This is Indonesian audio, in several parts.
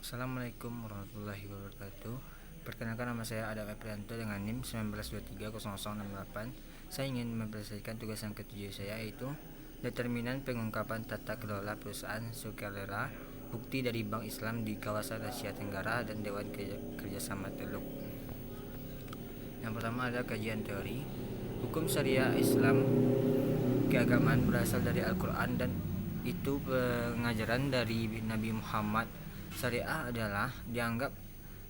Assalamualaikum warahmatullahi wabarakatuh. Perkenalkan, nama saya Adam Eprianto dengan NIM 19230068. Saya ingin menyelesaikan tugas yang ketujuh saya, yaitu determinan pengungkapan tata kelola perusahaan sukarela, bukti dari Bank Islam di kawasan Asia Tenggara dan Dewan Kerjasama Teluk. Yang pertama ada kajian teori. Hukum syariah Islam keagamaan berasal dari Al-Quran dan itu pengajaran dari Nabi Muhammad. Syariah adalah dianggap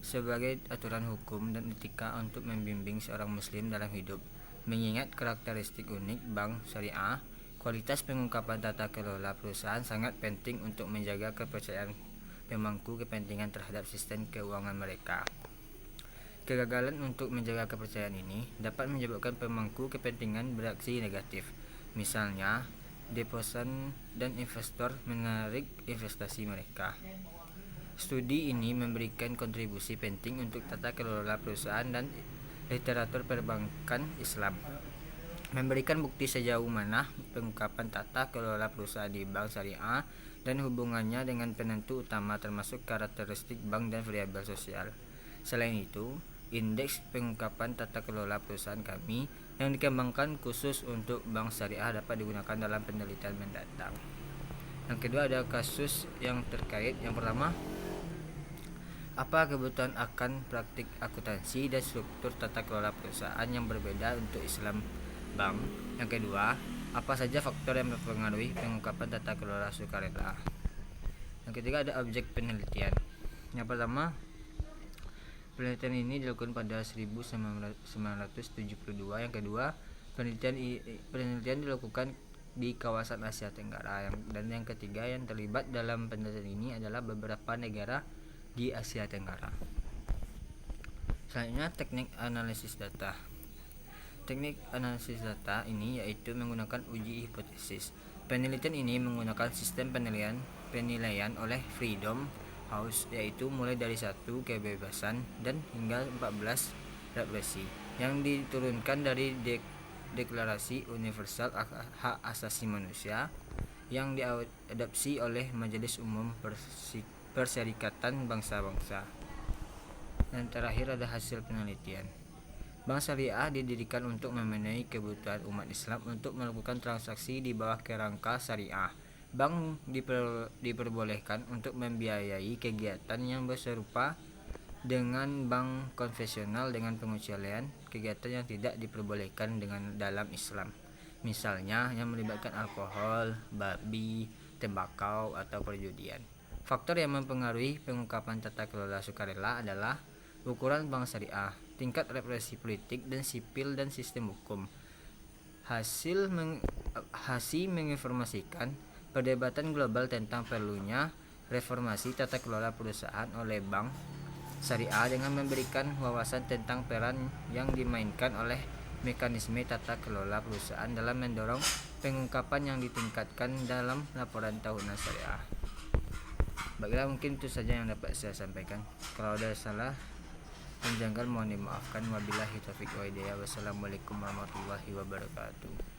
sebagai aturan hukum dan etika untuk membimbing seorang muslim dalam hidup. Mengingat karakteristik unik bank syariah, kualitas pengungkapan tata kelola perusahaan sangat penting untuk menjaga kepercayaan pemangku kepentingan terhadap sistem keuangan mereka. Kegagalan untuk menjaga kepercayaan ini dapat menyebabkan pemangku kepentingan beraksi negatif. Misalnya, deposan dan investor menarik investasi mereka. Studi ini memberikan kontribusi penting untuk tata kelola perusahaan dan literatur perbankan Islam, memberikan bukti sejauh mana pengungkapan tata kelola perusahaan di bank syariah dan hubungannya dengan penentu utama termasuk karakteristik bank dan variabel sosial. Selain itu, indeks pengungkapan tata kelola perusahaan kami yang dikembangkan khusus untuk bank syariah dapat digunakan dalam penelitian mendatang. Yang kedua ada kasus yang terkait. Yang pertama, apa kebutuhan akan praktik akuntansi dan struktur tata kelola perusahaan yang berbeda untuk Islam bank? Yang kedua, apa saja faktor yang mempengaruhi pengungkapan tata kelola sukarela? Yang ketiga ada objek penelitian. Yang pertama, penelitian ini dilakukan pada 1972. Yang kedua, penelitian dilakukan di kawasan Asia Tenggara. Dan yang ketiga, yang terlibat dalam penelitian ini adalah beberapa negara di Asia Tenggara. Selanjutnya, teknik analisis data. Teknik analisis data ini yaitu menggunakan uji hipotesis. Penelitian ini menggunakan sistem penilaian oleh Freedom House, yaitu mulai dari 1 kebebasan dan hingga 14 represi yang diturunkan dari Deklarasi Universal Hak Asasi Manusia yang diadopsi oleh Majelis Umum Perserikatan Bangsa-Bangsa. Dan terakhir ada hasil penelitian. Bank syariah didirikan untuk memenuhi kebutuhan umat Islam untuk melakukan transaksi di bawah kerangka syariah. Bank diperbolehkan untuk membiayai kegiatan yang serupa dengan bank konvensional dengan pengecualian kegiatan yang tidak diperbolehkan dalam Islam. Misalnya yang melibatkan alkohol, babi, tembakau, atau perjudian. Faktor yang mempengaruhi pengungkapan tata kelola sukarela adalah ukuran bank syariah, tingkat represi politik dan sipil dan sistem hukum. Hasil menginformasikan perdebatan global tentang perlunya reformasi tata kelola perusahaan oleh bank syariah dengan memberikan wawasan tentang peran yang dimainkan oleh mekanisme tata kelola perusahaan dalam mendorong pengungkapan yang ditingkatkan dalam laporan tahunan syariah. Baiklah, mungkin itu saja yang dapat saya sampaikan. Kalau ada salah dan janggal mohon dimaafkan. Wabillahi taufiq wa hidayah. Wassalamualaikum warahmatullahi wabarakatuh.